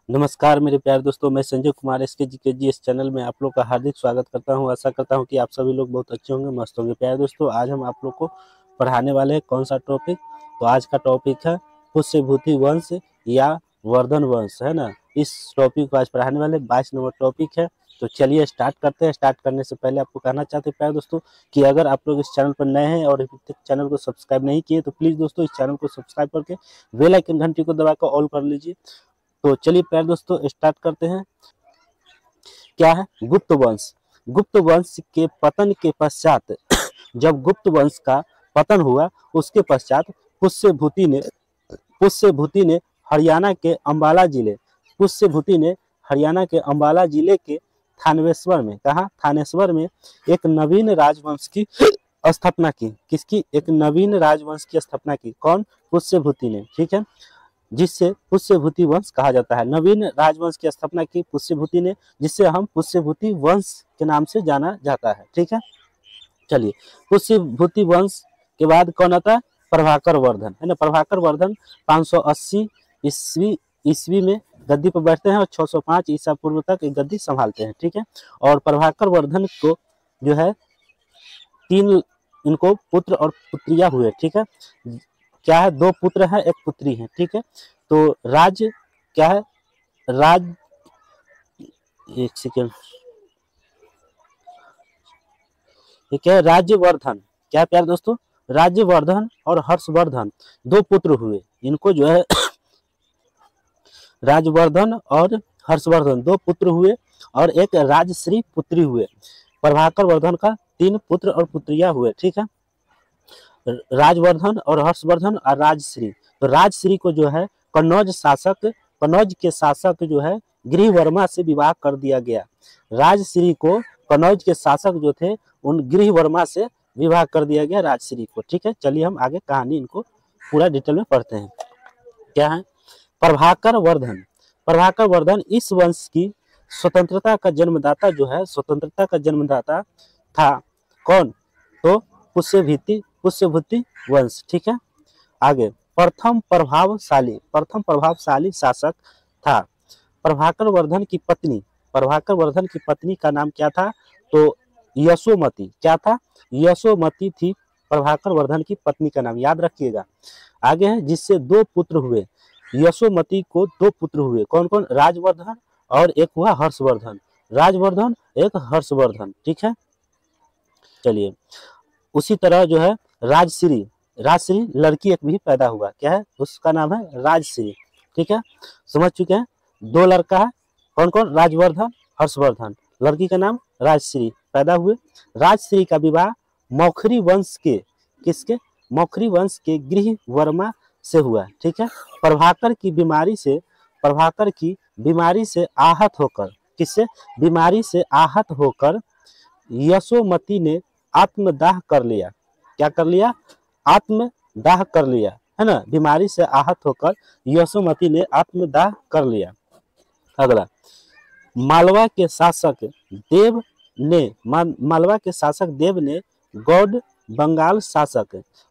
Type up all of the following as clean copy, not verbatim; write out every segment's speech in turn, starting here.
नमस्कार मेरे प्यारे दोस्तों, मैं संजय कुमार SKGKG इस चैनल में आप लोग का हार्दिक स्वागत करता हूं। आशा करता हूं कि आप सभी लोग बहुत अच्छे होंगे, मस्त होंगे। प्यारे दोस्तों, आज हम आप लोग को पढ़ाने वाले हैं कौन सा टॉपिक। तो आज का टॉपिक है पुष्यभूति वंश या वर्धन वंश, है ना। इस टॉपिक को आज पढ़ाने वाले 22 नंबर टॉपिक है। तो चलिए स्टार्ट करते हैं। स्टार्ट करने से पहले आपको कहना चाहते हैं प्यारे दोस्तों कि अगर आप लोग इस चैनल पर नए हैं और अभी तक चैनल को सब्सक्राइब नहीं किए तो प्लीज़ दोस्तों इस चैनल को सब्सक्राइब करके बेल आइकन घंटी को दबाकर ऑल कर लीजिए। तो चलिए प्यारे दोस्तों स्टार्ट करते हैं। क्या है गुप्त वंश। गुप्त वंश के पतन के पश्चात जब गुप्त वंश का पतन हुआ उसके पश्चात पुष्यभूति ने हरियाणा के अंबाला जिले पुष्यभूति ने हरियाणा के अंबाला जिले के थानेश्वर में थानेश्वर में एक नवीन राजवंश की स्थापना की। किसकी? एक नवीन राजवंश की स्थापना की। कौन? पुष्यभूति ने। ठीक है, जिससे पुष्यभूति वंश कहा जाता है। नवीन राजवंश की स्थापना की पुष्यभूति ने, जिससे हम पुष्यभूति वंश के नाम से जाना जाता है। ठीक है, चलिए पुष्यभूति वंश के बाद कौन आता है? प्रभाकर वर्धन, है ना। प्रभाकर वर्धन 580 ईस्वी में गद्दी पर बैठते हैं और 605 ईसा पूर्व तक एक गद्दी संभालते हैं। ठीक है, और प्रभाकर वर्धन को जो है इनको पुत्र और पुत्रियां हुए। ठीक है, क्या है? 2 पुत्र हैं, 1 पुत्री है। ठीक है, तो राज्य क्या है? राज एक सेकेंड, ये क्या है? राज्यवर्धन। क्या है प्यारे दोस्तों? राज्यवर्धन और हर्षवर्धन 2 पुत्र हुए। इनको जो है राजवर्धन और हर्षवर्धन 2 पुत्र हुए और एक राजश्री पुत्री हुए। प्रभाकर वर्धन का 3 पुत्र और पुत्रियां हुए। ठीक है, राजवर्धन और हर्षवर्धन और राजश्री। तो राजश्री को जो है कन्नौज के शासक जो है गृहवर्मा से विवाह कर दिया गया। राजश्री को कन्नौज के शासक जो थे उन गृहवर्मा से विवाह कर दिया गया राजश्री को। ठीक है, चलिए हम आगे कहानी इनको पूरा डिटेल में पढ़ते हैं। क्या है? प्रभाकर वर्धन। प्रभाकर वर्धन इस वंश की स्वतंत्रता का जन्मदाता जो है, स्वतंत्रता का जन्मदाता था। कौन? तो पुष्यभूति वंश। ठीक है, आगे प्रथम प्रभावशाली शासक था। प्रभाकर वर्धन की पत्नी का नाम क्या था? तो यशोमती। क्या था? यशोमती थी प्रभाकर वर्धन की पत्नी का नाम, याद रखिएगा। आगे है जिससे 2 पुत्र हुए। यशोमती को 2 पुत्र हुए। कौन कौन? राजवर्धन और एक हुआ हर्षवर्धन। राजवर्धन, एक हर्षवर्धन। ठीक है, चलिए उसी तरह जो है राजश्री लड़की एक भी पैदा हुआ। क्या है? उसका नाम है राजश्री। ठीक है, समझ चुके हैं। 2 लड़का है। कौन कौन? राजवर्धन, हर्षवर्धन। लड़की का नाम राजश्री पैदा हुए। राजश्री का विवाह मौखरी वंश के मौखरी वंश के गृहवर्मा से हुआ। ठीक है, प्रभाकर की बीमारी से आहत होकर यशोमती ने आत्मदाह कर लिया। क्या कर लिया? आत्मदाह कर लिया, है ना। बीमारी से आहत होकर यशोमती ने आत्मदाह कर लिया। अगला, मालवा के शासक देव ने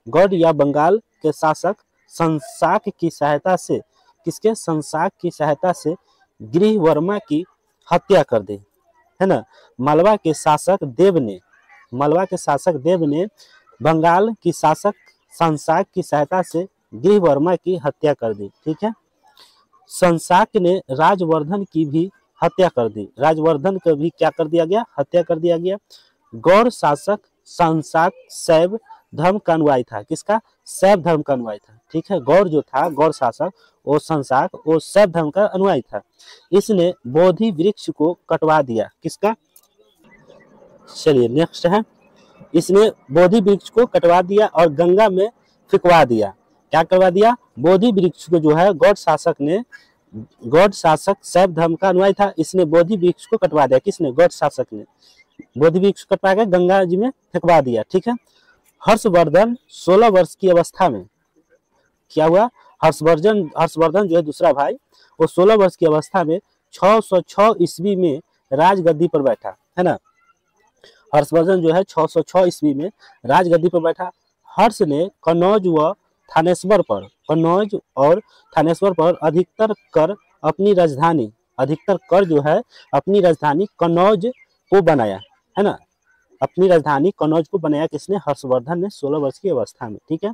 गौड़ या बंगाल के शासक संसाक की सहायता से गृहवर्मा की हत्या कर दी, है ना। मालवा के शासक देव ने बंगाल की शासक संसाक की सहायता से गृहवर्मा की हत्या कर दी। ठीक है, संसाक ने राजवर्धन की भी हत्या कर दी। राजवर्धन को भी क्या कर दिया गया? हत्या कर दिया गया। गौड़ शासक संसाक शैव धर्म का अनुयायी था। किसका? शैव धर्म का अनुयायी था। ठीक है, गौड़ जो था, गौड़ शासक, वो संसाक, वो शैव धर्म का अनुयायी था। इसने बोधि वृक्ष को कटवा दिया। किसका? चलिए नेक्स्ट है, इसने बोधि वृक्ष को कटवा दिया और गंगा में फेंकवा दिया। क्या करवा दिया? बोधि वृक्ष को जो है गौड़ शासक शैव धर्म का अनुयायी था, इसने बोधि वृक्ष को कटवा दिया। किसने? गौड़ शासक ने बोधि वृक्ष कटवा के गंगा जी में फेंकवा दिया। ठीक है, हर्षवर्धन 16 वर्ष की अवस्था में क्या हुआ? हर्षवर्धन जो है दूसरा भाई, वो 16 वर्ष की अवस्था में 606 ईस्वी में राजगद्दी पर बैठा, है ना। हर्षवर्धन जो है 606 ईस्वी में राजगद्दी पर बैठा। हर्ष ने कन्नौज और थानेश्वर पर अधिकतर कर अपनी राजधानी, अधिकतर कर जो है अपनी राजधानी कन्नौज को बनाया, है ना। अपनी राजधानी कन्नौज को बनाया किसने? हर्षवर्धन ने 16 वर्ष की अवस्था में, ठीक है।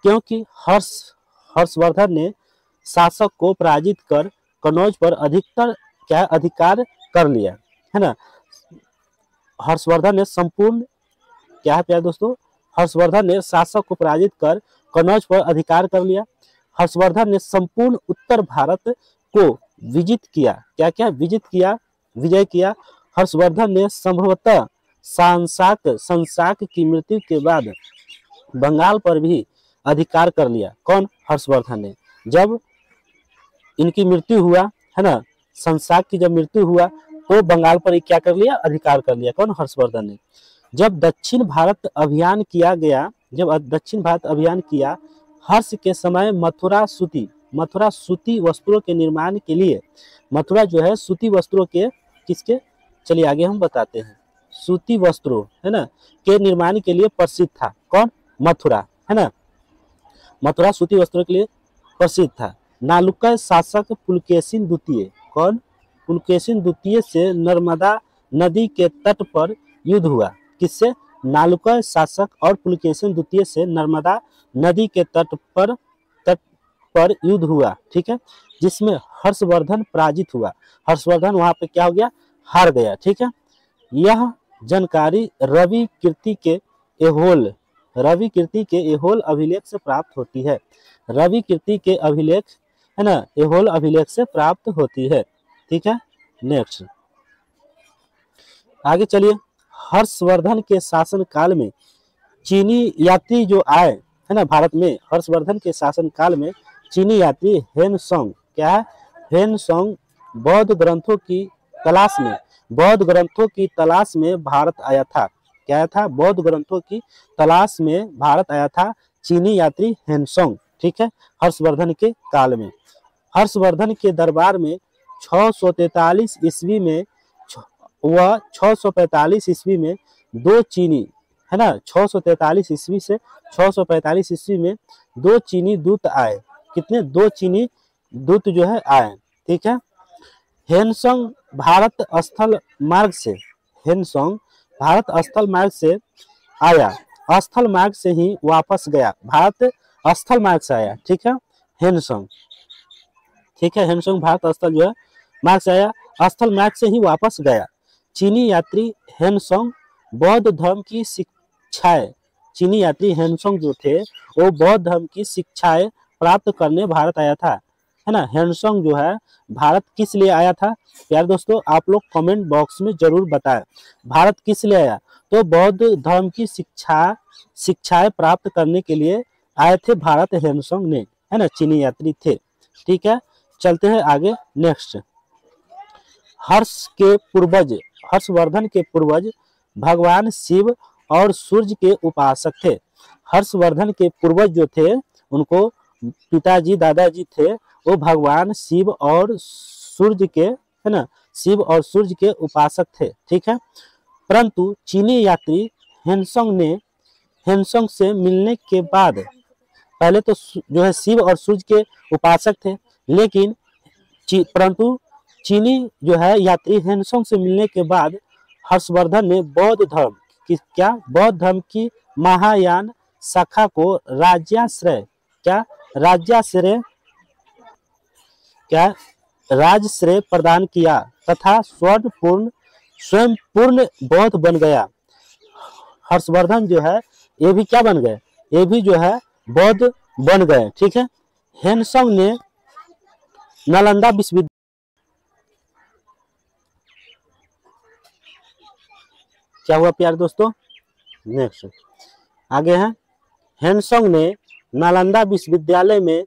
क्योंकि हर्षवर्धन ने शासक को पराजित कर कन्नौज पर अधिकतर क्या अधिकार कर लिया, है ना। हर्षवर्धन ने संपूर्ण क्या है प्यारे दोस्तों, हर्षवर्धन ने शासक को पराजित कर कन्नौज पर अधिकार कर लिया। हर्षवर्धन ने संपूर्ण उत्तर भारत को विजित किया, क्या क्या विजित किया, विजय किया। हर्षवर्धन ने संभवतः संसाक की मृत्यु के बाद बंगाल पर भी अधिकार कर लिया। कौन? हर्षवर्धन ने। जब इनकी मृत्यु हुआ, है ना, संसाक की जब मृत्यु हुआ तो बंगाल पर क्या कर लिया? अधिकार कर लिया। कौन? हर्षवर्धन ने। जब दक्षिण भारत अभियान किया गया, जब दक्षिण भारत अभियान किया, हर्ष के समय मथुरा सूती वस्त्रों के निर्माण के लिए, मथुरा जो है सूती वस्त्रों के किसके, चलिए आगे हम बताते हैं, सूती वस्त्रों, है ना, के निर्माण के लिए प्रसिद्ध था। कौन? मथुरा, है ना, मथुरा सूती वस्त्रों के लिए प्रसिद्ध था। नालुका शासक पुलकेशिन द्वितीय, कौन? पुलकेशिन द्वितीय से नर्मदा नदी के तट पर युद्ध हुआ। किससे? नालुका शासक और पुलकेशिन द्वितीय से नर्मदा नदी के तट पर युद्ध हुआ, ठीक है, जिसमें हर्षवर्धन पराजित हुआ। हर्षवर्धन वहां पे क्या हो गया? हार गया, ठीक है। यह जानकारी रवि कीर्ति के एहोल अभिलेख से प्राप्त होती है। रवि कीर्ति के अभिलेख, है ना, एहोल अभिलेख से प्राप्त होती है, ठीक है। नेक्स्ट आगे चलिए। हर्षवर्धन के शासन काल में चीनी यात्री जो आए, है ना, भारत में, हर्षवर्धन के शासन काल में चीनी यात्री हेनसोंग, क्या है? हेनसोंग बौद्ध ग्रंथों की तलाश में भारत आया था। क्या आया था? बौद्ध ग्रंथों की तलाश में भारत आया था चीनी यात्री हेनसोंग, ठीक है, हर्षवर्धन के काल में। हर्षवर्धन के दरबार में 643 ईस्वी में वह 645 ईस्वी में दो चीनी, है ना, 643 ईस्वी से 645 ईस्वी में दो चीनी दूत आए। कितने? 2 चीनी दूत जो है आए, ठीक है। हेनसोंग भारत स्थल मार्ग से आया, स्थल मार्ग से ही वापस गया। भारत स्थल मार्ग से आया, ठीक है, हेनसोंग, ठीक है। हेनसोंग भारत स्थल जो है मार्ग से आया, स्थल मार्ग से ही वापस गया। चीनी यात्री हेनसोंग बौद्ध धर्म की शिक्षाएं, चीनी यात्री हेनसोंग जो थे वो बौद्ध धर्म की शिक्षाएं प्राप्त करने भारत आया था, है ना। हेनसोंग जो है भारत किस लिए आया था? प्यारे दोस्तों आप लोग कमेंट बॉक्स में जरूर बताएं, भारत किस लिए आया? तो बौद्ध धर्म की शिक्षाएं प्राप्त करने के लिए आए थे भारत हेनसोंग ने, है ना, चीनी यात्री थे, ठीक है। चलते हैं आगे। नेक्स्ट, हर्षवर्धन के पूर्वज भगवान शिव और सूर्य के उपासक थे। हर्षवर्धन के पूर्वज जो थे, उनको पिताजी दादाजी थे, वो भगवान शिव और सूर्य के, है ना, शिव और सूर्य के उपासक थे, ठीक है। परंतु चीनी यात्री हेनसोंग से मिलने के बाद, पहले तो जो है शिव और सूर्य के उपासक थे, लेकिन परंतु चीनी जो है यात्री हेनसोंग से मिलने के बाद हर्षवर्धन ने बौद्ध धर्म की महायान शाखा को राजश्रेय प्रदान किया तथा स्वयं पूर्ण बौद्ध बन गया। हर्षवर्धन जो है ये भी क्या बन गए? ये भी जो है बौद्ध बन गए, ठीक है। हेनसोंग ने नालंदा विश्वविद्यालय, क्या हुआ प्यारे दोस्तों? नेक्स्ट आगे है। हेनसोंग ने नालंदा विश्वविद्यालय में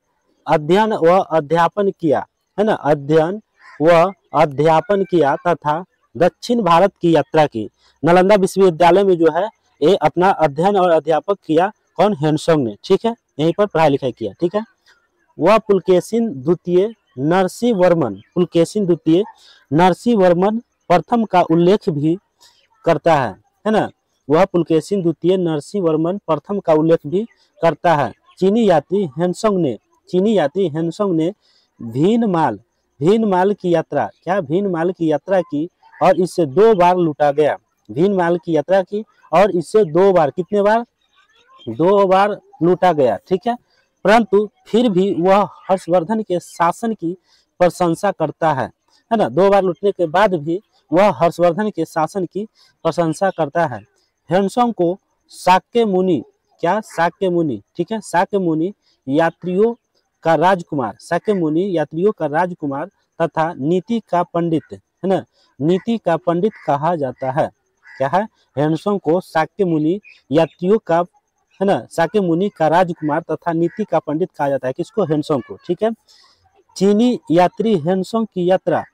अध्ययन व अध्यापन किया, है ना, अध्ययन व अध्यापन किया तथा दक्षिण भारत की यात्रा की। नालंदा विश्वविद्यालय में जो है ये अपना अध्ययन और अध्यापक किया। कौन? हेनसोंग ने, ठीक है, यहीं पर पढ़ाई लिखाई किया, ठीक है। वह पुलकेशिन द्वितीय नरसिंह वर्मन प्रथम का उल्लेख भी करता है ना। वह पुलकेशिन द्वितीय नरसिंह वर्मन प्रथम का उल्लेख भी करता है। चीनी यात्री हेनसोंग ने भीनमाल भीनमाल की यात्रा, क्या भीनमाल की यात्रा की और इसे 2 बार लूटा गया। भीनमाल की यात्रा की और इसे 2 बार, कितने बार, 2 बार लूटा गया, ठीक है। परंतु फिर भी वह हर्षवर्धन के शासन की प्रशंसा करता है ना। 2 बार लूटने के बाद भी वह हर्षवर्धन के शासन की प्रशंसा करता है। ह्वेनसांग को शाक्य मुनि, क्या, शाक्य मुनि, ठीक है, शाक्य मुनि यात्रियों का राजकुमार, शाक्य मुनि यात्रियों का राजकुमार तथा नीति का पंडित, है ना, नीति का पंडित कहा जाता है। क्या है, ह्वेनसांग को शाक्य मुनि यात्रियों का, है ना, शाक्य मुनि का राजकुमार तथा नीति का पंडित कहा जाता है। किसको, ह्वेनसांग को, ठीक है। चीनी यात्री ह्वेनसांग की यात्रा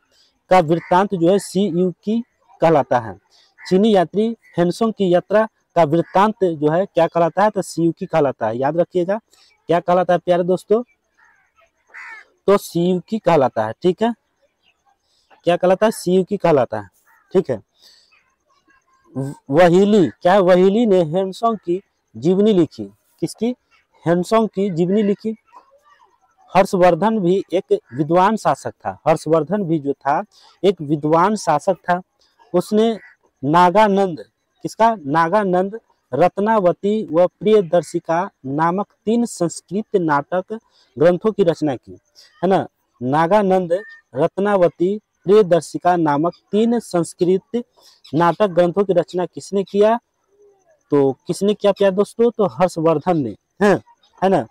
का वृत्तांत जो है सीयूकी कहलाता है। चीनी यात्री ह्वेनसांग की यात्रा का वृत्तांत जो है क्या कहलाता है, तो सीयूकी कहलाता है। याद रखिएगा क्या कहलाता है प्यारे दोस्तों, तो सीयूकी कहलाता है, ठीक है। क्या कहलाता है, सीयूकी कहलाता है, ठीक है। वहीली, क्या है, वहीली ने ह्वेनसांग की जीवनी लिखी। किसकी, ह्वेनसांग की जीवनी लिखी। हर्षवर्धन भी एक विद्वान शासक था। हर्षवर्धन भी जो था एक विद्वान शासक था। उसने नागानंद, किसका, नागानंद, रत्नावती व प्रियदर्शिका नामक 3 संस्कृत नाटक ग्रंथों की रचना की, है ना। नागानंद, रत्नावती, प्रियदर्शिका नामक 3 संस्कृत नाटक ग्रंथों की रचना किसने किया, तो किसने किया प्यारे दोस्तों, तो हर्षवर्धन ने, है ना।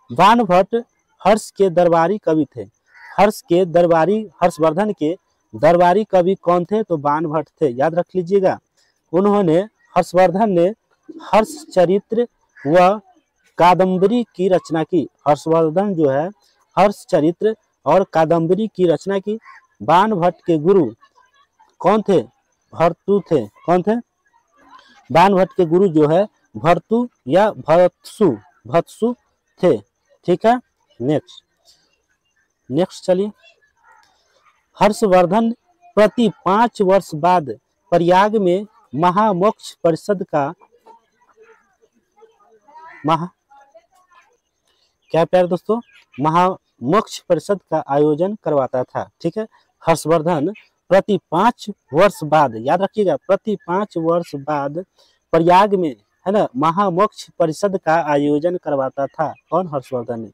बाणभट्ट हर्ष के दरबारी कवि थे। हर्ष के दरबारी, हर्षवर्धन के दरबारी कवि कौन थे, तो बाणभट्ट थे। याद रख लीजिएगा। उन्होंने, हर्षवर्धन ने हर्ष चरित्र व कादम्बरी की रचना की। हर्षवर्धन जो है हर्ष चरित्र और कादम्बरी की रचना की। बाणभट्ट के गुरु कौन थे, भर्तु थे। कौन थे, बाणभट्ट के गुरु जो है भर्तु या भत्सु, भत्सु थे, ठीक है। नेक्स्ट चलिए। हर्षवर्धन प्रति 5 वर्ष बाद प्रयाग में महामोक्ष परिषद का क्या प्यारे दोस्तों, महामोक्ष परिषद का आयोजन करवाता था, ठीक है। हर्षवर्धन प्रति 5 वर्ष बाद, याद रखिएगा, प्रति 5 वर्ष बाद प्रयाग में, है ना, महामोक्ष परिषद का आयोजन करवाता था। कौन, हर्षवर्धन ने।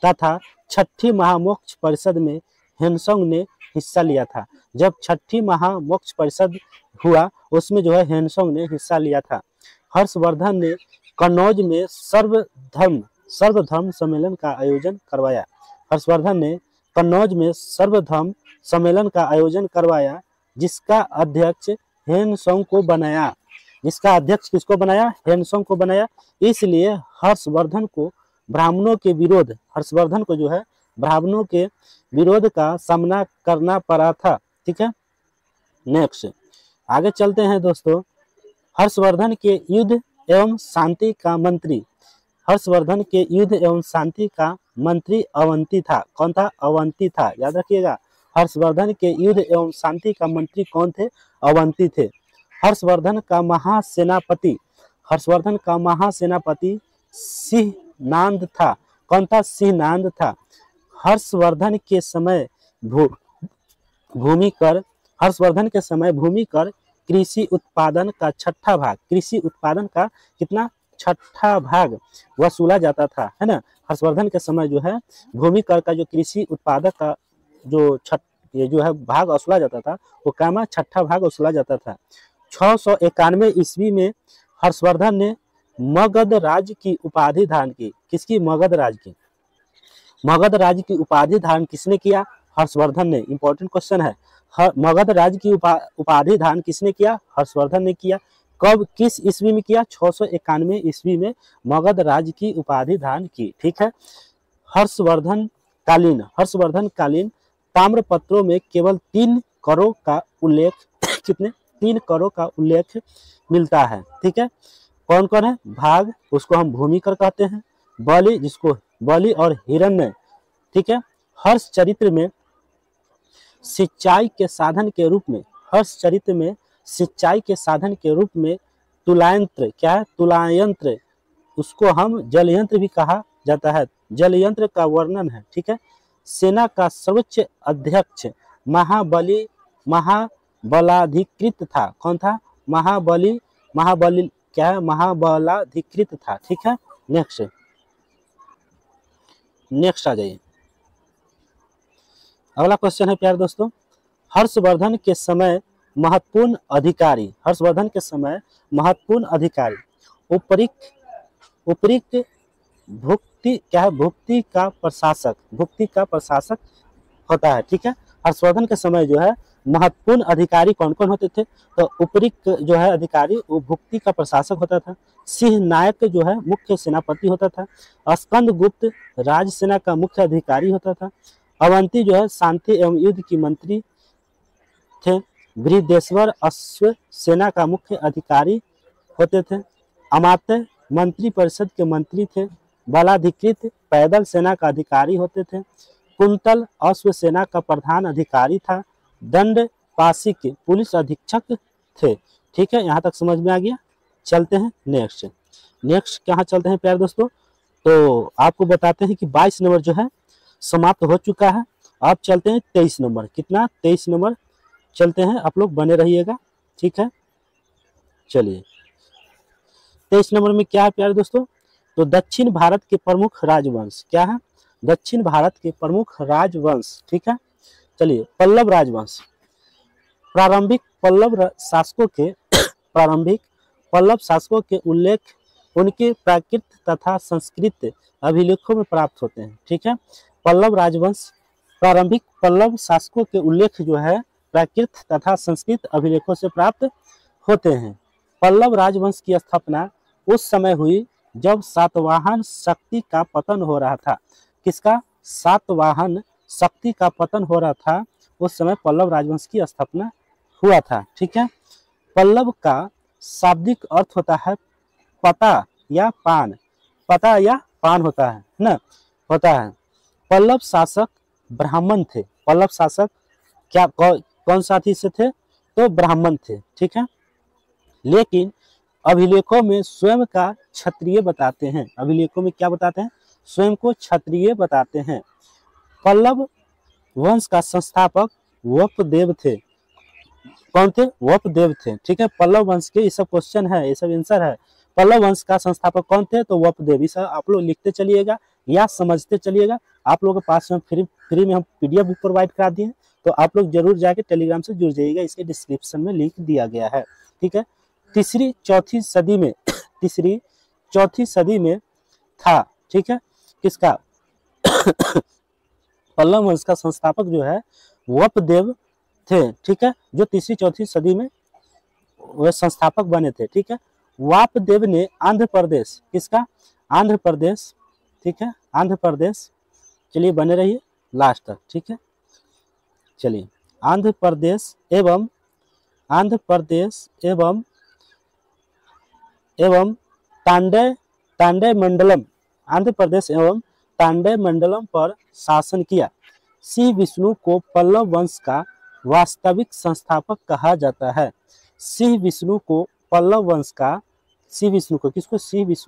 तथा 6ठी महामोक्ष परिषद में ह्वेनसांग ने हिस्सा लिया था। जब 6ठी महामोक्ष परिषद हुआ उसमें जो है ह्वेनसांग ने हिस्सा लिया था। हर्षवर्धन ने कन्नौज में सर्वधर्म सम्मेलन का आयोजन करवाया। हर्षवर्धन ने कन्नौज में सर्वधर्म सम्मेलन का आयोजन करवाया, जिसका अध्यक्ष ह्वेनसांग को बनाया। जिसका अध्यक्ष किसको बनाया, ह्वेनसांग को बनाया। इसलिए हर्षवर्धन को ब्राह्मणों के विरोध, हर्षवर्धन को जो है ब्राह्मणों के विरोध का सामना करना पड़ा था, ठीक है। नेक्स्ट आगे चलते हैं दोस्तों। हर्षवर्धन के युद्ध एवं शांति का मंत्री, हर्षवर्धन के युद्ध एवं शांति का मंत्री अवंती था। कौन था, अवंती था। याद रखिएगा, हर्षवर्धन के युद्ध एवं शांति का मंत्री कौन थे, अवंती थे। हर्षवर्धन का महासेनापति, हर्षवर्धन का महासेनापति सिंहनाद था। कौन था, सिंहनाद था। हर्षवर्धन के समय भूमिकर, हर्षवर्धन के समय भूमिकर कृषि उत्पादन का 6ठा भाग, कृषि उत्पादन का कितना, 6ठा भाग वसूला जाता था, है ना। हर्षवर्धन के समय जो है भूमिकर का जो कृषि उत्पादक का जो ये जो है भाग वसूला जाता था, वो कामा 6ठा भाग वसूला जाता था। 691 ईस्वी में हर्षवर्धन ने मगध राज्य की उपाधि धारण की। किसकी, मगध राज्य की। मगध राज्य की उपाधि धारण किसने किया, हर्षवर्धन ने। इंपॉर्टेंट क्वेश्चन है, मगध राज्य की उपाधि धारण किसने किया, हर्षवर्धन ने किया। कब, किस ईस्वी में किया, 691 ईस्वी में मगध राज्य की उपाधि धारण की, ठीक है। हर्षवर्धन कालीन ताम्रपत्रों में केवल 3 करों का उल्लेख, कितने, 3 करों का उल्लेख मिलता है, ठीक है। कौन कौन है, भाग, उसको हम भूमिकर कहते हैं। बलि, जिसको बलि और हिरण्य, ठीक है। हर्ष चरित्र में सिंचाई के साधन के रूप में, हर्ष चरित्र में सिंचाई के साधन के रूप में तुलायंत्र, क्या है, तुलायंत्र, उसको हम जलयंत्र भी कहा जाता है, जलयंत्र का वर्णन है, ठीक है। सेना का सर्वोच्च अध्यक्ष महाबलाधिकृत था। कौन था? महाबली क्या है? महाबलाधिकृत था। ठीक है, नेक्स्ट आ जाइए। अगला क्वेश्चन है प्यारे दोस्तों, हर्षवर्धन के समय महत्वपूर्ण अधिकारी उपरिक्त भुक्ति क्या है? भुक्ति का प्रशासक होता है। ठीक है, हर्षवर्धन के समय जो है महत्वपूर्ण अधिकारी कौन कौन होते थे? तो उपरिक्त जो है अधिकारी वो भुक्ति का प्रशासक होता था। सिंह नायक जो है मुख्य सेनापति होता था। स्कंद गुप्त राजसेना का मुख्य अधिकारी होता था। अवंती जो है शांति एवं युद्ध की मंत्री थे। बृहदेश्वर अश्व सेना का मुख्य अधिकारी होते थे। अमात्य मंत्री परिषद के मंत्री थे। बलाधिकृत पैदल सेना का अधिकारी होते थे। कुंतल अश्व सेना का प्रधान अधिकारी था। दंड पासिक पुलिस अधीक्षक थे। ठीक है, यहाँ तक समझ में आ गया। चलते हैं नेक्स्ट कहाँ चलते हैं प्यारे दोस्तों? तो आपको बताते हैं कि 22 नंबर जो है समाप्त हो चुका है। अब चलते हैं 23 नंबर। कितना? 23 नंबर चलते हैं, आप लोग बने रहिएगा। ठीक है, चलिए 23 नंबर में क्या है प्यारे दोस्तों? तो दक्षिण भारत के प्रमुख राजवंश क्या है? दक्षिण भारत के प्रमुख राजवंश। ठीक है, चलिए पल्लव राजवंश। प्रारंभिक पल्लव शासकों के उल्लेख उनके प्राकृत तथा संस्कृत अभिलेखों में प्राप्त होते हैं। ठीक है, पल्लव राजवंश प्रारंभिक पल्लव शासकों के उल्लेख जो है प्राकृत तथा संस्कृत अभिलेखों से प्राप्त होते हैं। पल्लव राजवंश की स्थापना उस समय हुई जब सातवाहन शक्ति का पतन हो रहा था। किसका? सातवाहन शक्ति का पतन हो रहा था, उस समय पल्लव राजवंश की स्थापना हुआ था। ठीक है, पल्लव का शाब्दिक अर्थ होता है पता या पान होता है ना, होता है। पल्लव शासक ब्राह्मण थे। पल्लव शासक क्या कौन साथी से थे? तो ब्राह्मण थे। ठीक है, लेकिन अभिलेखों में स्वयं का क्षत्रिय बताते हैं। अभिलेखों में क्या बताते हैं? स्वयं को क्षत्रिय बताते हैं। पल्लव वंश का संस्थापक वपदेव थे। कौन थे? वपदेव थे। ठीक है, पल्लव वंश के ये सब क्वेश्चन है, ये सब आंसर है। पल्लव वंश का संस्थापक कौन थे? तो वपदेव। इस आप लोग लिखते चलिएगा या समझते चलिएगा। आप लोगों के पास में फ्री में हम पीडीएफ भी प्रोवाइड करा दिए हैं, तो आप लोग जरूर जाके टेलीग्राम से जुड़ जाइएगा, इसके डिस्क्रिप्शन में लिंक दिया गया है। ठीक है, तीसरी चौथी सदी में था। ठीक है, किसका? पल्लव वंश का संस्थापक जो है वपदेव थे। ठीक है, जो तीसरी चौथी सदी में वह संस्थापक बने थे। ठीक है, वापदेव ने आंध्र प्रदेश, किसका? आंध्र प्रदेश। ठीक है, आंध्र प्रदेश। चलिए बने रहिए लास्ट तक। ठीक है, चलिए आंध्र प्रदेश एवं तांडे मंडलम, आंध्र प्रदेश एवं तांडे मंडलम पर शासन किया। श्री विष्णु को पल्लव वंश का वास्तविक संस्थापक कहा जाता है। श्री विष्णु को पल्लव वंश का श्री विष्णु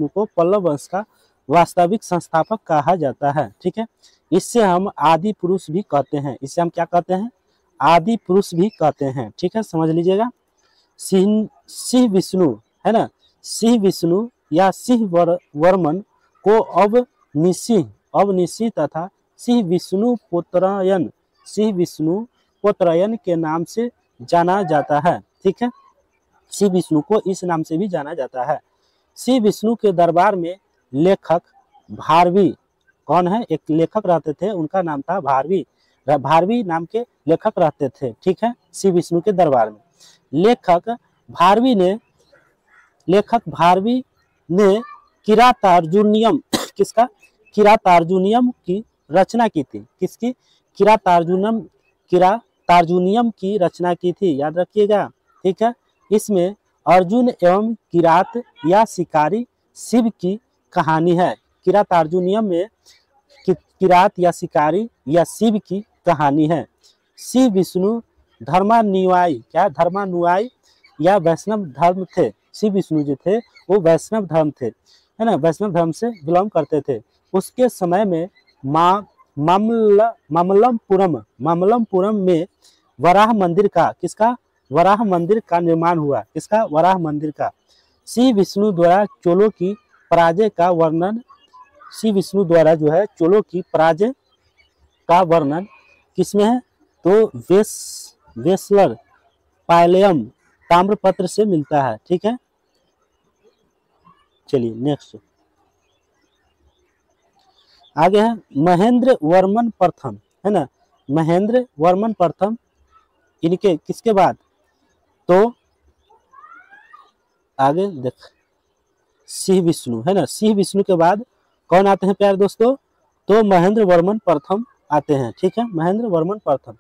को पल्लव वंश का वास्तविक संस्थापक कहा जाता है। ठीक है, इससे हम आदि पुरुष भी कहते हैं। इससे हम क्या कहते हैं? आदि पुरुष भी कहते हैं। ठीक है, समझ लीजिएगा। सिंह विष्णु है ना, सिंह विष्णु या सिंह वर्मन को अब निसी तथा सिंह विष्णु पोत्रयन के नाम से जाना जाता है। ठीक है, श्री विष्णु को इस नाम से भी जाना जाता है। श्री विष्णु के दरबार में लेखक भारवी कौन है? एक लेखक रहते थे, उनका नाम था भारवी नाम के लेखक रहते थे। ठीक है, श्री विष्णु के दरबार में लेखक भारवी ने किरातार्जुनियम, किसका? किरातार्जुनियम की रचना की थी। किसकी? किरातार्जुनियम की रचना की थी, याद रखिएगा। ठीक है, इसमें अर्जुन एवं किरात या शिकारी शिव की कहानी है। किरातार्जुनियम में किरात या शिकारी या शिव की कहानी है। शिव विष्णु धर्मानुयायी या वैष्णव धर्म थे। शिव विष्णु जो थे वो वैष्णव धर्म थे, है ना, वैष्णव धर्म से बिलोंग करते थे। उसके समय में माँ मामल्लपुरम में वराह मंदिर का, किसका, वराह मंदिर का निर्माण हुआ, किसका, वराह मंदिर का। श्री विष्णु द्वारा चोलों की पराजय का वर्णन, श्री विष्णु द्वारा जो है चोलों की पराजय का वर्णन किसमें है, तो वेस्लर पायलयम ताम्रपत्र से मिलता है। ठीक है, चलिए नेक्स्ट आगे है महेंद्र वर्मन प्रथम, है ना, महेंद्र वर्मन प्रथम, इनके किसके बाद, तो आगे देख सिंह विष्णु, है ना, सिंह विष्णु के बाद कौन आते हैं प्यारे दोस्तों, तो महेंद्र वर्मन प्रथम आते हैं। ठीक है, महेंद्र वर्मन प्रथम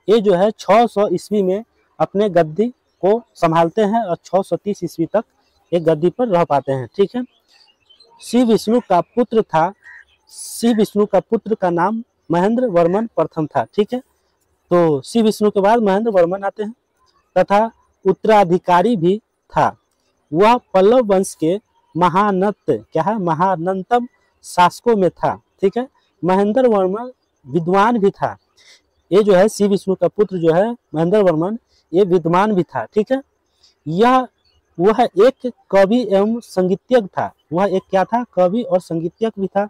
ये जो है 600 ईस्वी में अपने गद्दी को संभालते हैं और 630 ईस्वी तक एक गद्दी पर रह पाते हैं। ठीक है, श्री विष्णु का पुत्र था, श्री विष्णु का पुत्र का नाम महेंद्र वर्मन प्रथम था। ठीक है, तो श्री विष्णु के बाद महेंद्र वर्मन आते हैं तथा उत्तराधिकारी भी था। वह पल्लव वंश के महानत, क्या है, महानतम शासकों में था। ठीक है, महेंद्र वर्मन विद्वान भी था। ये जो है श्री विष्णु का पुत्र जो है महेंद्र वर्मन, ये विद्वान भी था। ठीक है, वह एक कवि एवं संगीतज्ञ था। वह एक क्या था, कवि और संगीतज्ञ भी था।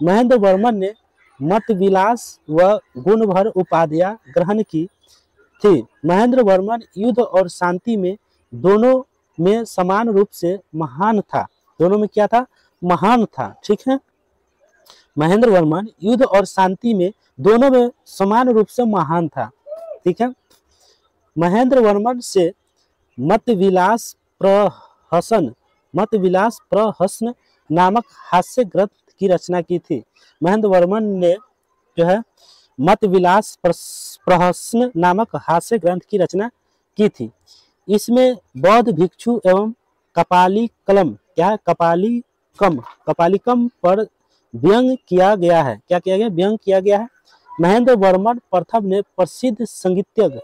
महेंद्र वर्मन ने मत विलास व गुण भर उपाधियां ग्रहण की थी। महेंद्र वर्मन युद्ध और शांति में दोनों में समान रूप से महान था। दोनों में क्या था, महान था। ठीक है, महेंद्र वर्मन युद्ध और शांति में दोनों में समान रूप से महान था। ठीक है, महेंद्र वर्मन से मत विलास प्रहसन नामक हास्य ग्रंथ की रचना की थी। महेंद्र वर्मन ने जो है मत विलास प्रहसन नामक हास्य ग्रंथ की रचना की थी। इसमें बौद्ध भिक्षु एवं कपालिकलम, क्या है, कपालिकम पर व्यंग किया गया है। क्या किया गया, व्यंग किया गया है। महेंद्र वर्मन प्रथम ने प्रसिद्ध संगीतज्ञ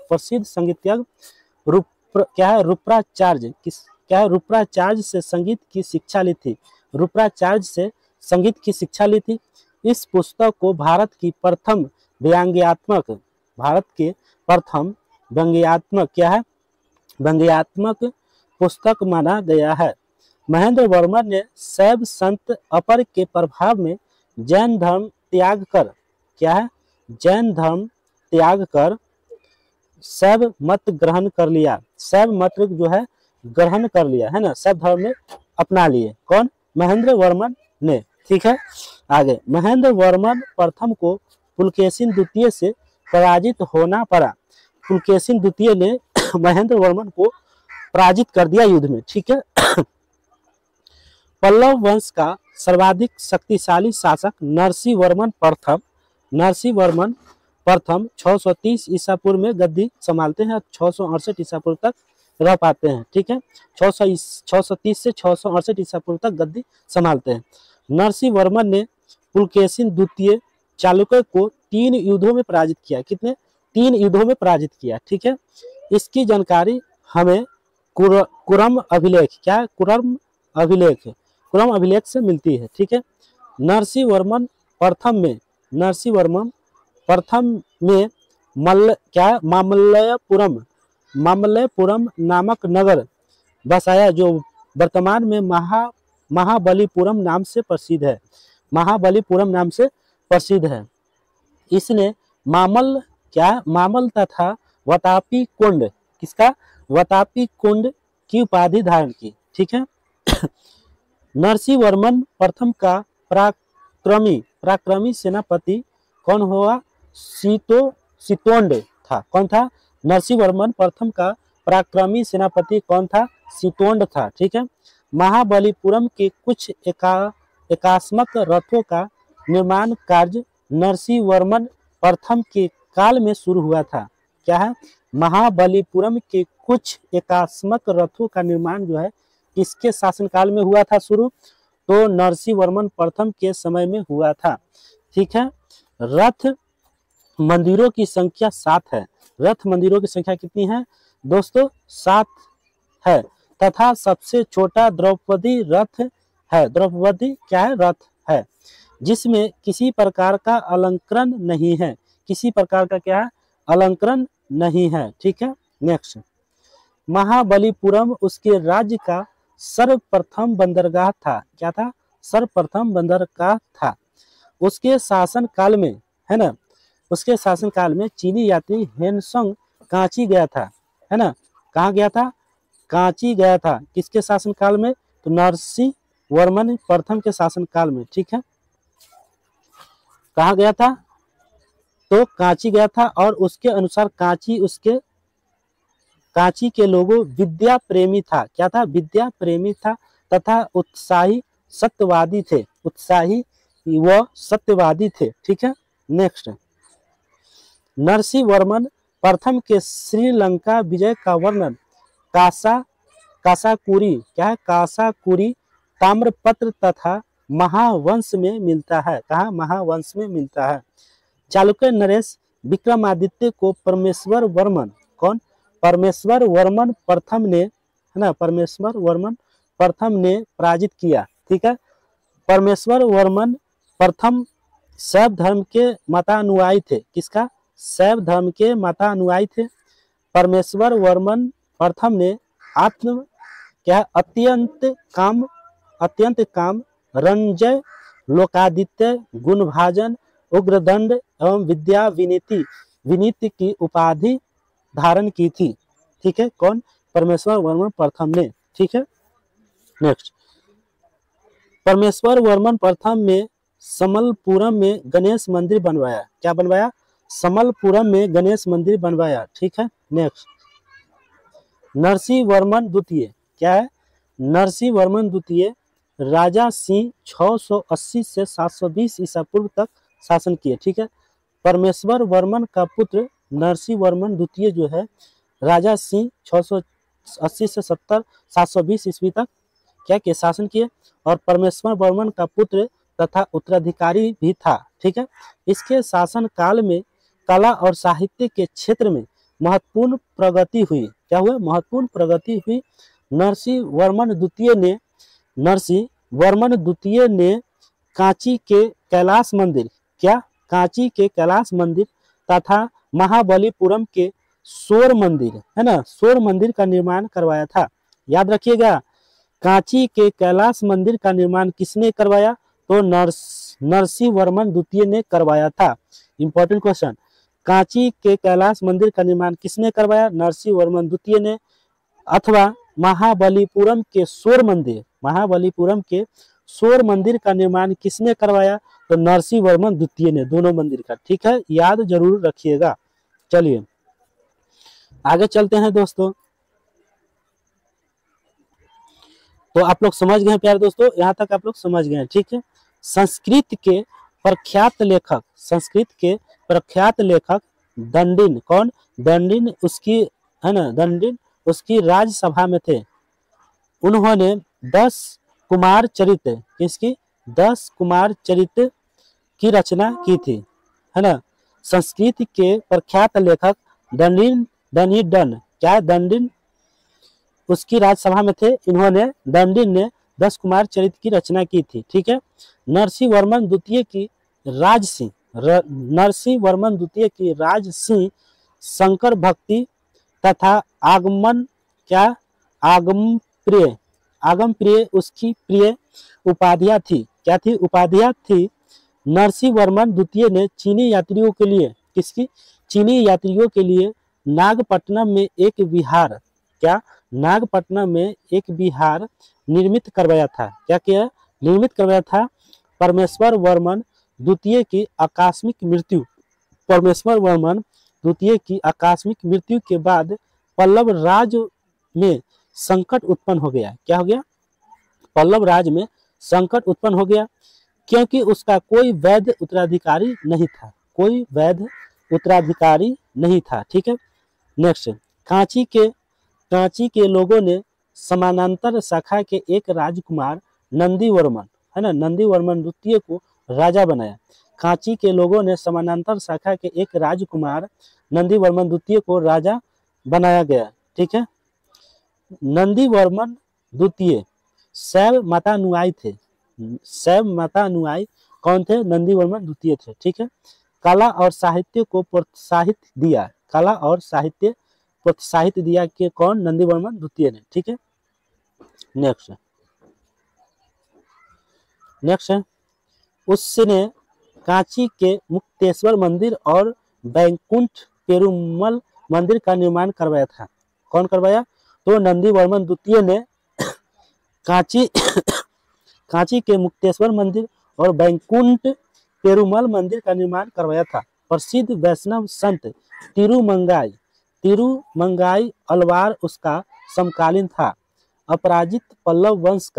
क्या है, रूपराचार्य, क्या है, रूपराचार्य से संगीत की शिक्षा ली थी। रूपराचार्य से संगीत की शिक्षा ली थी। इस पुस्तक को भारत के प्रथम व्यंग्यात्मक क्या है, व्यंग्यात्मक पुस्तक माना गया है। महेंद्र वर्मन ने शैव संत अपर के प्रभाव में जैन धर्म त्याग कर, क्या है, जैन धर्म त्याग कर शैव मत ग्रहण कर लिया। शैव मत जो है ग्रहण कर लिया, है ना, शैव धर्म में अपना लिए। कौन, महेंद्र वर्मन ने। ठीक है, आगे महेंद्र वर्मन प्रथम को पुलकेशिन द्वितीय से पराजित होना पड़ा। पुलकेशिन द्वितीय ने महेंद्र वर्मन को पराजित कर दिया युद्ध में। ठीक है, पल्लव वंश का सर्वाधिक शक्तिशाली शासक नरसिंह वर्मन प्रथम 630 ईसा पूर्व में गद्दी संभालते हैं और 668 ईसा पूर्व तक रह पाते हैं। ठीक है, 630 से 668 ईसा पूर्व तक गद्दी संभालते हैं। नरसिंह वर्मन ने पुलकेशिन द्वितीय चालुक्य को 3 युद्धों में पराजित किया। कितने, 3 युद्धों में पराजित किया। ठीक है, इसकी जानकारी हमें कुरम अभिलेख, क्या है, कुरम अभिलेख से मिलती है। ठीक है, नरसिंह वर्मन प्रथम में मामल्लपुरम नामक नगर बसाया, जो वर्तमान में महाबलीपुरम नाम से प्रसिद्ध है। महाबलीपुरम नाम से प्रसिद्ध है। इसने मामल तथा वतापी कुंड, किसका, वतापी कुंड की उपाधि धारण की। ठीक है, नरसिंह वर्मन प्रथम का पराक्रमी सेनापति कौन हुआ, सितोंड था। कौन था, नरसिंह वर्मन प्रथम का पराक्रमी सेनापति कौन था, सितोंड था। ठीक है, महाबलीपुरम के कुछ एकात्मक रथों का निर्माण कार्य नरसिंह वर्मन प्रथम के काल में शुरू हुआ था। क्या है, महाबलीपुरम के कुछ एकात्मक रथों का निर्माण जो है किसके शासनकाल में हुआ था शुरू, तो नरसिंह वर्मन प्रथम के समय में हुआ था। ठीक है, रथ मंदिरों की संख्या 7 है। रथ मंदिरों की संख्या कितनी है दोस्तों, 7 है तथा सबसे छोटा द्रौपदी रथ है। द्रौपदी क्या है, रथ है। जिसमें किसी प्रकार का अलंकरण नहीं है, किसी प्रकार का क्या है, अलंकरण नहीं है। ठीक है, नेक्स्ट, महाबलीपुरम उसके राज्य का सर्वप्रथम बंदरगाह था। क्या था, सर्वप्रथम बंदरगाह था। उसके शासन काल में, है ना, उसके शासन काल में चीनी यात्री हेनसंग कांची गया था, है ना, कहाँ गया था, कांची गया था। किसके शासन काल में, तो नरसिंह वर्मन प्रथम के शासन काल में। ठीक है, कहाँ गया था, तो कांची गया था। और उसके अनुसार कांची के लोगों विद्या प्रेमी था। क्या था, विद्या प्रेमी था तथा उत्साही सत्यवादी थे, उत्साही व सत्यवादी थे। ठीक है, नेक्स्ट, नरसिंह वर्मन प्रथम के श्रीलंका विजय का वर्णन कासाकुरी, क्या है, कासाकुरी ताम्रपत्र तथा महावंश में मिलता है। कहा, महावंश में मिलता है। चालुक्य नरेश विक्रमादित्य को परमेश्वर वर्मन, कौन, परमेश्वर वर्मन प्रथम ने, है ना, परमेश्वर वर्मन प्रथम ने पराजित किया। ठीक है, परमेश्वर वर्मन प्रथम शैव धर्म के मतानुयायी थे। किसका, शैव धर्म के मतानुयायी थे। परमेश्वर वर्मन प्रथम ने आत्म, क्या, अत्यंत काम रंजय लोकादित्य गुणभाजन उग्रदंड एवं विद्या विनीति की उपाधि धारण की थी। ठीक है, कौन, परमेश्वर वर्मन प्रथम ने। ठीक है, नेक्स्ट, परमेश्वर वर्मन प्रथम में समलपुरम में गणेश मंदिर बनवाया। क्या बनवाया, समलपुरम में गणेश मंदिर बनवाया। ठीक है, नेक्स्ट, नरसिंह वर्मन द्वितीय, क्या है, नरसिंह वर्मन द्वितीय राजा सिंह 680 से 720 ईसा पूर्व तक शासन किए। ठीक है, परमेश्वर वर्मन का पुत्र नरसिंह वर्मन द्वितीय जो है राजा सिंह 680 से 720 ईस्वी तक क्या के शासन किए। और परमेश्वर वर्मन का पुत्र तथा उत्तराधिकारी भी था। ठीक है, इसके शासन काल में कला और साहित्य के क्षेत्र में महत्वपूर्ण प्रगति हुई। क्या हुआ, महत्वपूर्ण प्रगति हुई। नरसिंह वर्मन द्वितीय ने कांची के कैलाश मंदिर, क्या, कांची के कैलाश मंदिर तथा महाबलीपुरम के शोर मंदिर, है ना, शोर मंदिर का निर्माण करवाया था। याद रखिएगा, कांची के कैलाश मंदिर का निर्माण किसने करवाया, तो नरसिंह वर्मन द्वितीय ने करवाया था। इंपॉर्टेंट क्वेश्चन, कांची के कैलाश मंदिर का निर्माण किसने करवाया, नरसिंह वर्मन द्वितीय ने। अथवा महाबलीपुरम के शोर मंदिर का निर्माण किसने करवाया, तो नरसिंह वर्मन द्वितीय ने, दोनों मंदिर का। ठीक है, याद जरूर रखिएगा। चलिए आगे चलते हैं दोस्तों। तो आप लोग समझ गए प्यारे दोस्तों, यहाँ तक आप लोग समझ गए। ठीक है, संस्कृत के प्रख्यात लेखक दंडिन, कौन, दंडिन उसकी, है ना, दंडिन उसकी राज्यसभा में थे। उन्होंने 10 कुमार चरित्र, किसकी, 10 कुमार चरित्र की रचना की थी, है ना। संस्कृत के प्रख्यात लेखक दंडिन, क्या है, दंडिन उसकी राज्यसभा में थे। इन्होंने, दंडिन ने 10 कुमार चरित्र की रचना की थी। ठीक है, नरसिंह वर्मन द्वितीय की राजसिंह शंकर भक्ति तथा आगम प्रिय उसकी प्रिय उपाधियां थी। क्या थी, उपाधियां थी। नरसिंह वर्मन द्वितीय ने चीनी यात्रियों के लिए नागपट्टनम में एक विहार निर्मित करवाया था। क्या किया, निर्मित करवाया था। परमेश्वर वर्मन द्वितीय की आकस्मिक मृत्यु के बाद पल्लव राज में संकट उत्पन्न हो गया। क्या हो गया, पल्लव राज में संकट उत्पन्न हो गया, क्योंकि उसका कोई वैध उत्तराधिकारी नहीं था। ठीक है, नेक्स्ट, कांची के लोगों ने समानांतर शाखा के एक राजकुमार नंदीवर्मन, है ना, नंदीवर्मन द्वितीय को राजा बनाया। कांची के लोगों ने समानांतर शाखा के एक राजकुमार नंदीवर्मन द्वितीय को राजा बनाया गया। ठीक है, नंदीवर्मन द्वितीय शैव मतानुयायी थे। कौन थे? नंदी वर्मन द्वितीय थे। ठीक है। कला और साहित्य को प्रोत्साहित दिया, कला और साहित्य प्रोत्साहित दिया कि कौन? नंदी वर्मन द्वितीय ने। ठीक है। नेक्स्ट नेक्स्ट है, उसने कांची के मुक्तेश्वर मंदिर और बैकुंठ पेरुमल मंदिर का निर्माण करवाया था। कौन करवाया? तो नंदी वर्मन द्वितीय ने कांची कांची के मुक्तेश्वर मंदिर और बैकुंठ पेरुमल मंदिर का निर्माण करवाया था। प्रसिद्ध वैष्णव संत तिरुमंगाई अलवार उसका समकालीन था। अपराजित पल्लव वंश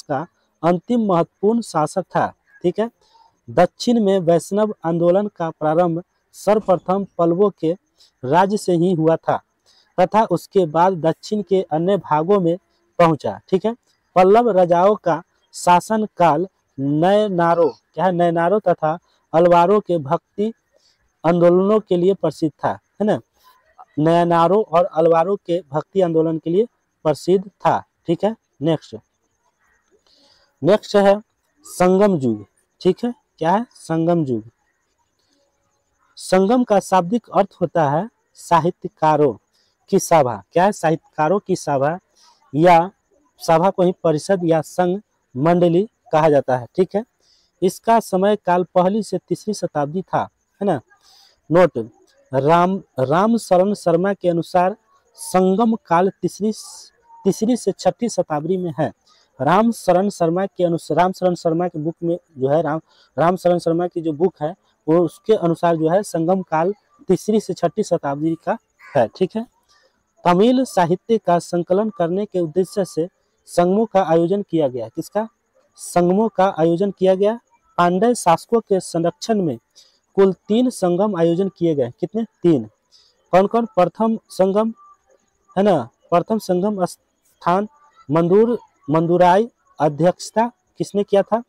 का अंतिम महत्वपूर्ण शासक था। ठीक है। दक्षिण में वैष्णव आंदोलन का प्रारंभ सर्वप्रथम पल्लवों के राज्य से ही हुआ था तथा उसके बाद दक्षिण के अन्य भागों में पहुंचा। ठीक है। पल्लव राजाओं का शासन काल नयनारों तथा अलवारों के भक्ति आंदोलनों के लिए प्रसिद्ध था, है ना। नयनारों और अलवारों के भक्ति आंदोलन के लिए प्रसिद्ध था। ठीक है। नेक्स्ट है संगम युग। ठीक है। क्या है? संगम युग। संगम का शाब्दिक अर्थ होता है साहित्यकारों की सभा। क्या है? साहित्यकारों की सभा, या सभा को ही परिषद या संघ मंडली कहा जाता है। ठीक है। इसका समय काल पहली से तीसरी शताब्दी था, है ना। नोट, राम शरण शर्मा के अनुसार संगम काल तीसरी से छठी शताब्दी में है। राम शरण शर्मा के बुक में जो है राम शरण शर्मा की जो बुक है वो उसके अनुसार जो है संगम काल तीसरी से छठी शताब्दी का है। ठीक है। तमिल साहित्य का संकलन करने के उद्देश्य से संगमों का आयोजन किया गया। किसका? संगमों का आयोजन किया गया। पांड्य शासकों के संरक्षण में कुल 3 संगम आयोजन किए गए। कितने? 3। कौन कौन? प्रथम संगम, है ना। प्रथम संगम स्थान मंदुराई, अध्यक्षता किसने किया था?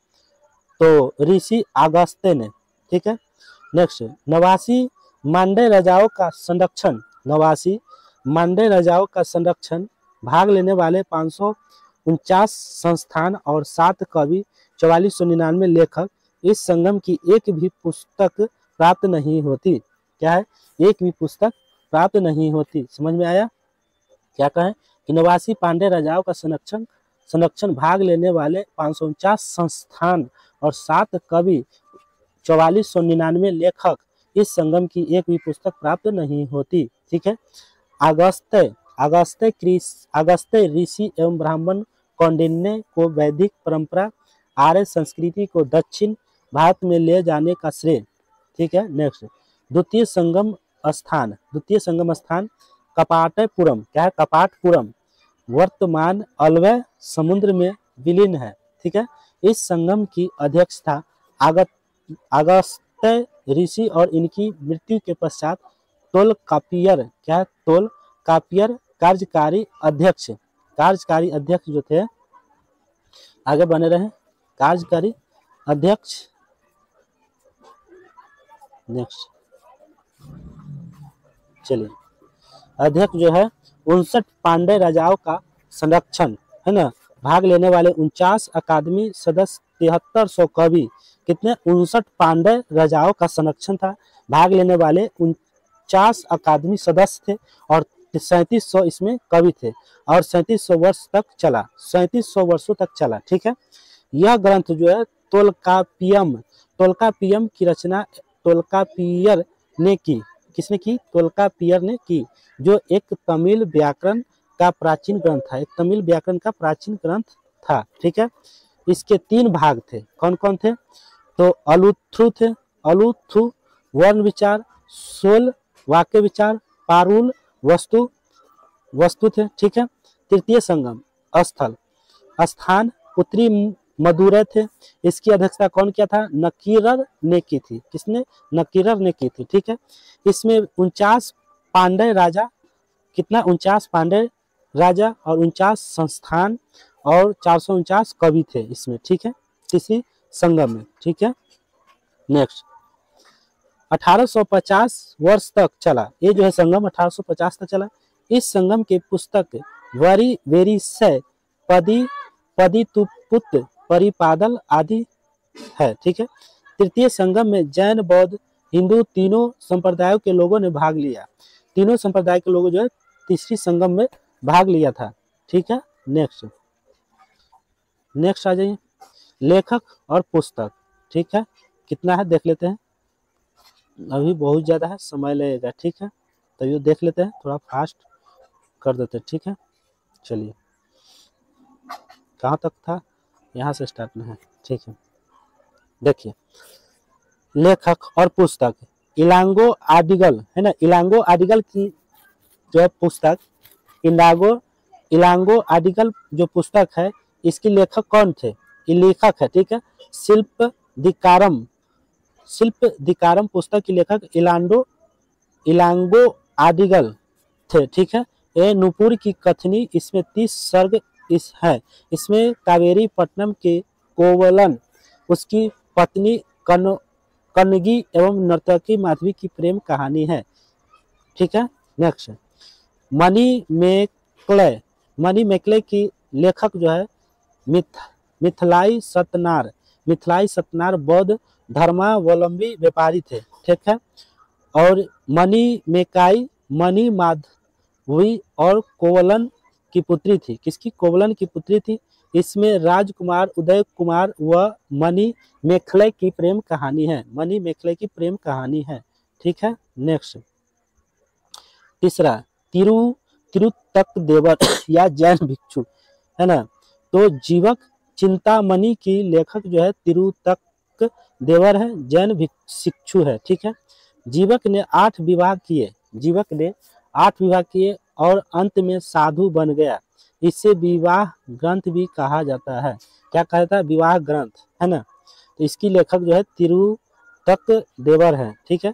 तो ऋषि अगस्त्य ने। ठीक है। नेक्स्ट, नवासी मांडे राजाओं का संरक्षण, भाग लेने वाले 549 संस्थान और 7 कवि, 4499 लेखक। इस संगम की एक भी पुस्तक प्राप्त नहीं होती। क्या है? एक भी पुस्तक प्राप्त नहीं होती। समझ में आया? क्या कहें कि नवासी पांडे राजाओं का संरक्षण, भाग लेने वाले 549 संस्थान और 7 कवि, 4499 लेखक। इस संगम की एक भी पुस्तक प्राप्त नहीं होती। ठीक है। अगस्त्य ऋषि एवं ब्राह्मण कौंडिन्य को वैदिक परंपरा, आर्य संस्कृति को दक्षिण भारत में ले जाने का श्रेय। ठीक है। नेक्स्ट, द्वितीय संगम स्थान कपाटपुरम। क्या है? कपाटपुरम वर्तमान अलवै समुद्र में विलीन है। ठीक है। इस संगम की अध्यक्षता अगस्त्य ऋषि और इनकी मृत्यु के पश्चात तोलकापियर। क्या है? तोलकापियर कार्यकारी अध्यक्ष जो थे, आगे बने रहे, कार्यकारी अध्यक्ष। नेक्स्ट चलिए, अध्यक्ष जो है 59 पांडे राजाओं का संरक्षण, है ना। भाग लेने वाले 49 अकादमी सदस्य, 7300 कवि। कितने? 59 पांडे राजाओं का संरक्षण था। भाग लेने वाले 49 अकादमी सदस्य थे और 3700 इसमें कवि थे और 3700 वर्षों तक चला। ठीक है। यह ग्रंथ जो है तोलकापियम की रचना तोलकापियर ने की। किसने की? तोलकापियर ने की, जो एक तमिल व्याकरण का प्राचीन ग्रंथ था। ठीक है। इसके 3 भाग थे। कौन कौन थे? तो अलुथ्रु वर्ण विचार, सोल वाक्य विचार, पारुल वस्तु थे। ठीक है। तृतीय संगम स्थान उत्तरी मदुरै थे। इसकी अध्यक्षता कौन किया था? नकीरर ने की थी। किसने? नकीरर ने की थी। ठीक है। इसमें 49 पांडे राजा, कितना? 49 पांडे राजा और 49 संस्थान और 449 कवि थे इसमें। ठीक है। तीसरी संगम में। ठीक है। नेक्स्ट, 1850 वर्ष तक चला। ये जो है संगम 1850 तक चला। इस संगम के पुस्तक वेरी सय, पदी तुपुत, परिपादल आदि है, ठीक है। तृतीय संगम में जैन, बौद्ध, हिंदू तीनों संप्रदायों के लोगों ने भाग लिया। तीनों संप्रदाय के लोगों जो है तीसरी संगम में भाग लिया था, ठीक है। नेक्स्ट नेक्स्ट आ जाइए, लेखक और पुस्तक, ठीक है। कितना है देख लेते हैं, अभी बहुत ज़्यादा है, समय लगेगा, ठीक है। तो ये देख लेते हैं, थोड़ा फास्ट कर देते हैं, ठीक है। चलिए कहाँ तक था, यहाँ से स्टार्ट में है, ठीक है। देखिए लेखक और पुस्तक, इलांगो आडिगल है ना, इलांगो आडिगल की जो है पुस्तक, इलांगो इलांगो आडिगल जो पुस्तक है, इसकी लेखक कौन थे, ये लेखक है, ठीक है। शिल्प दिकारम, शिल्प दिकारम पुस्तक की लेखक इलांगो आडिगल थे, ठीक है। ये नूपुर की कथनी, इसमें 30 सर्ग है। इसमें कावेरी पट्टनम के कोवलन, उसकी पत्नी कनगी एवं नर्तकी माधवी की प्रेम कहानी है, ठीक है। नेक्स्ट मणि मेकले की लेखक जो है मिथिलाई सतनार, मिथिलाई सतनार बौद्ध धर्मावलंबी व्यापारी थे, ठीक है। और मणि मेकाई मणि माधवी और कोवलन की पुत्री थी, किसकी, कोवलन की पुत्री थी। इसमें राजकुमार उदय कुमार व मणि मेखले की प्रेम कहानी है, मणि मेखले की प्रेम कहानी है, ठीक है। नेक्स्ट तीसरा तिरुतक देवर या जैन भिक्षु है ना, तो जीवक चिंतामणि की लेखक जो है तिरुतक देवर है, जैन भिक्षु है, ठीक है। जीवक ने 8 विवाह किए, जीवक ने 8 विवाह किए और अंत में साधु बन गया। इसे विवाह ग्रंथ भी कहा जाता है, क्या कहा जाता है, विवाह ग्रंथ, है ना। तो इसकी लेखक जो है तिरुतक देवर है, ठीक है।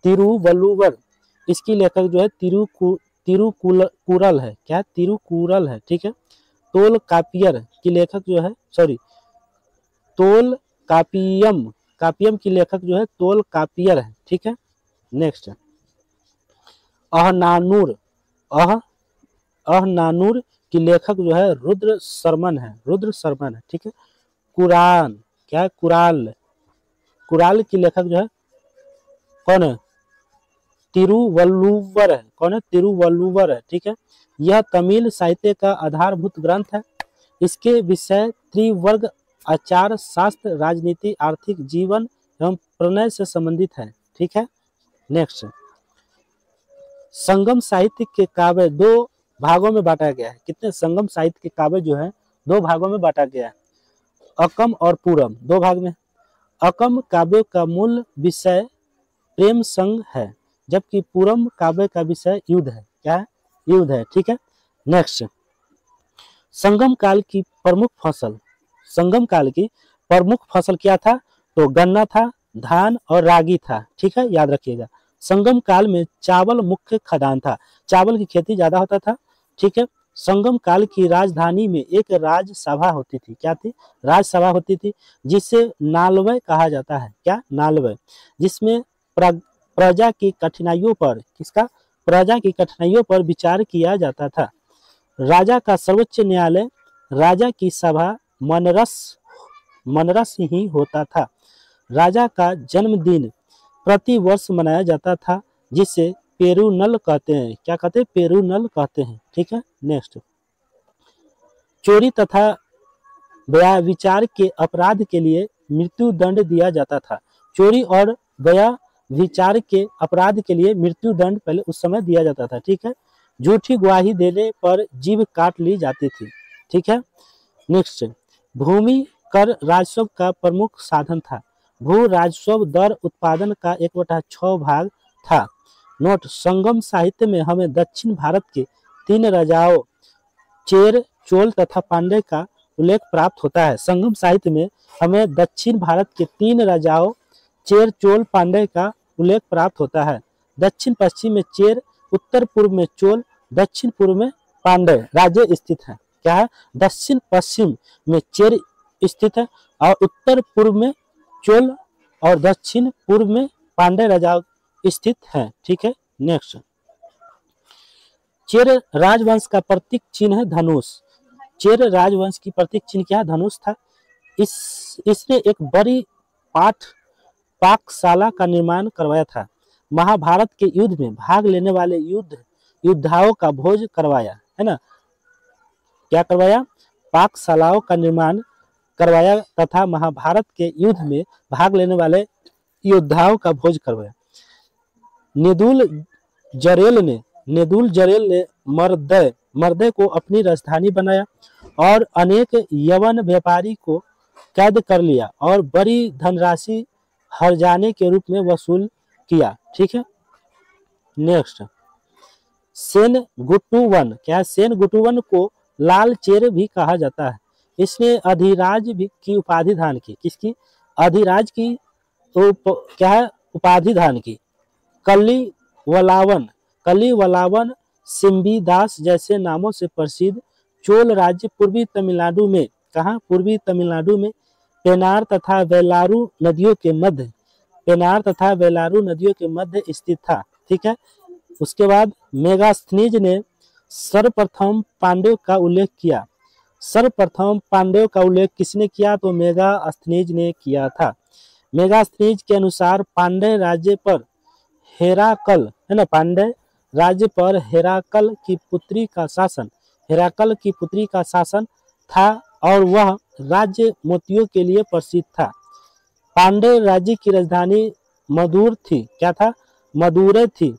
तिरुवल्लुवर इसकी लेखक जो है तिरुकुरल है, क्या तिरुकुरल है, ठीक है। तोल कापियर की लेखक जो है तोल कापियम की लेखक जो है तोल कापियर है, ठीक है। नेक्स्ट अहनानूर की लेखक जो है रुद्र शर्मन है, ठीक है। कुरान, क्या है, कुराल की लेखक जो है कौन है, तिरुवल्लुवर है, कौन है, तिरुवल्लुवर है, ठीक है। यह तमिल साहित्य का आधारभूत ग्रंथ है। इसके विषय त्रिवर्ग आचार शास्त्र, राजनीति, आर्थिक जीवन एवं प्रणय से संबंधित है, ठीक है। नेक्स्ट संगम साहित्य के काव्य 2 भागों में बांटा गया है, कितने, संगम साहित्य के काव्य जो है 2 भागों में बांटा गया है, अकम और पूरम, 2 भाग में। अकम काव्य का मूल विषय प्रेम संग है, जबकि पूरम काव्य का विषय युद्ध है, क्या है, युद्ध है, ठीक है। नेक्स्ट संगम काल की प्रमुख फसल, संगम काल की प्रमुख फसल क्या था, तो गन्ना था, धान और रागी था, ठीक है, याद रखिएगा। संगम काल में चावल मुख्य खदान था, चावल की खेती ज्यादा होता था, ठीक है। संगम काल की राजधानी में एक राजसभा होती थी, क्या थी, राजसभा होती थी, जिसे नालवय कहा जाता है, क्या, नालवय, जिसमें प्रजा की कठिनाइयों पर, किसका, प्रजा की कठिनाइयों पर विचार किया जाता था। राजा का सर्वोच्च न्यायालय, राजा की सभा मनरस ही होता था। राजा का जन्मदिन प्रति वर्ष मनाया जाता था, जिसे पेरुनल कहते हैं, क्या कहते हैं, पेरुनल कहते हैं, ठीक है। नेक्स्ट चोरी तथा व्यभिचार के अपराध के लिए मृत्यु दंड दिया जाता था, चोरी और व्यभिचार के अपराध के लिए मृत्यु दंड पहले उस समय दिया जाता था, ठीक है। झूठी गवाही देने पर जीभ काट ली जाती थी, ठीक है। नेक्स्ट भूमि कर राजस्व का प्रमुख साधन था, भू राजस्व दर उत्पादन का 1/6 भाग था। नोट संगम साहित्य में हमें दक्षिण भारत के 3 राजाओं चेर, चोल तथा पांड्य का उल्लेख प्राप्त होता है। संगम साहित्य में हमें दक्षिण भारत के 3 राजाओं चेर, चोल, पांड्य का उल्लेख प्राप्त होता है। दक्षिण पश्चिम में चेर, उत्तर पूर्व में चोल, दक्षिण पूर्व में पांड्य राज्य स्थित है, क्या है, दक्षिण पश्चिम में चेर स्थित है और उत्तर पूर्व में चोल और दक्षिण पूर्व में पांड्य राजा स्थित है, ठीक है। नेक्स्ट चेर राजवंश का प्रतीक चिन्ह है धनुष, चेर राजवंश की प्रतीक चिन्ह क्या है, धनुष था। इसने एक बड़ी पाकशाला का निर्माण करवाया था। महाभारत के युद्ध में भाग लेने वाले योद्धाओं का भोज करवाया, है ना, क्या करवाया, पाकशालाओं का निर्माण करवाया तथा महाभारत के युद्ध में भाग लेने वाले योद्धाओं का भोज करवाया। नेदुल जरेल ने मर्दय को अपनी राजधानी बनाया और अनेक यवन व्यापारी को कैद कर लिया और बड़ी धनराशि हर्जाने के रूप में वसूल किया। ठीक है, नेक्स्ट, सेनगुट्टुवन, क्या है, सेनगुट्टुवन को लाल चेर भी कहा जाता है। इसने अधिराज की उपाधि धारण की, किसकी, अधिराज की क्या है, उपाधि धारण की। कलिवलावन सिम्बीदास जैसे नामों से प्रसिद्ध चोल राज्य पूर्वी तमिलनाडु में, कहाँ, पूर्वी तमिलनाडु में पेनार तथा वेलारू नदियों के मध्य स्थित था। ठीक है, उसके बाद मेगास्थनीज ने सर्वप्रथम पांड्यों का उल्लेख किया। सर्वप्रथम पांड्यों का उल्लेख किसने किया, तो मेगास्थनीज ने किया था। मेगास्थनीज के अनुसार पांड्य राज्य पर हेराकल, है ना, पांड्य राज्य पर हेराकल की पुत्री का शासन था और वह राज्य मोतियों के लिए प्रसिद्ध था। पांड्य राज्य की राजधानी मधुर थी, क्या था, मदुरै थी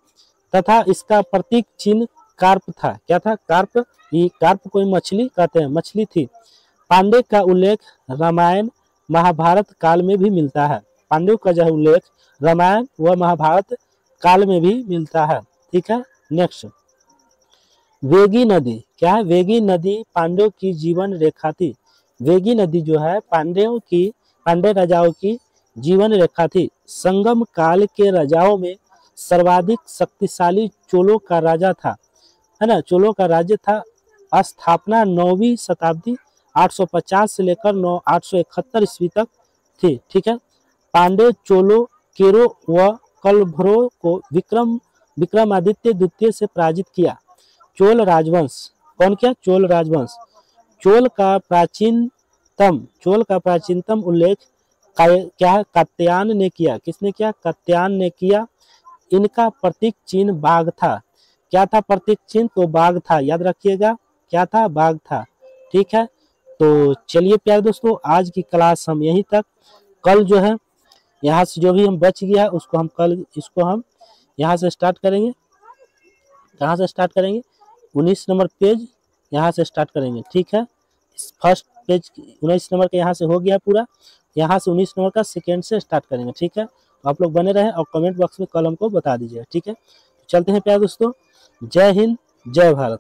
तथा इसका प्रतीक चिन्ह कार्प था। क्या था, कार्प, ये कार्प कोई मछली कहते हैं, मछली थी। पांड्य का उल्लेख रामायण महाभारत काल में भी मिलता है। पांड्यों का जो उल्लेख रामायण व महाभारत काल में भी मिलता है। ठीक है, नेक्स्ट, वेगी नदी, क्या है, वेगी नदी पांड्यों की जीवन रेखा थी। वेगी नदी जो है पांड्य राजाओं की जीवन रेखा थी। संगम काल के राजाओं में सर्वाधिक शक्तिशाली चोलों का राजा था, है ना, चोलों का राज्य था। स्थापना 9वीं शताब्दी 850 से लेकर 871 ईस्वी तक थी। ठीक है, पांड्य चोलों, केरो व कलभ्रों को विक्रमादित्य द्वितीय से पराजित किया। चोल राजवंश, कौन, क्या, चोल राजवंश। चोल का प्राचीनतम उल्लेख क्या है, कात्यायन ने किया। किसने किया, कात्यायन ने किया। इनका प्रतीक चिन्ह बाघ था। क्या था प्रतीक चिन्ह, तो बाघ था, याद रखिएगा, क्या था, बाघ था। ठीक है, तो चलिए प्यारे दोस्तों, आज की क्लास हम यहीं तक। कल जो है यहाँ से जो भी हम बच गया उसको हम कल इसको हम यहाँ से स्टार्ट करेंगे। कहाँ से स्टार्ट करेंगे, 19 नंबर पेज यहाँ से स्टार्ट करेंगे। ठीक है, फर्स्ट पेज 19 नंबर का यहाँ से हो गया पूरा, यहाँ से 19 नंबर का सेकेंड से स्टार्ट करेंगे। ठीक है, तो आप लोग बने रहें और कमेंट बॉक्स में कल हमको बता दीजिए। ठीक है, चलते हैं प्यारे दोस्तों, जय हिंद, जय भारत।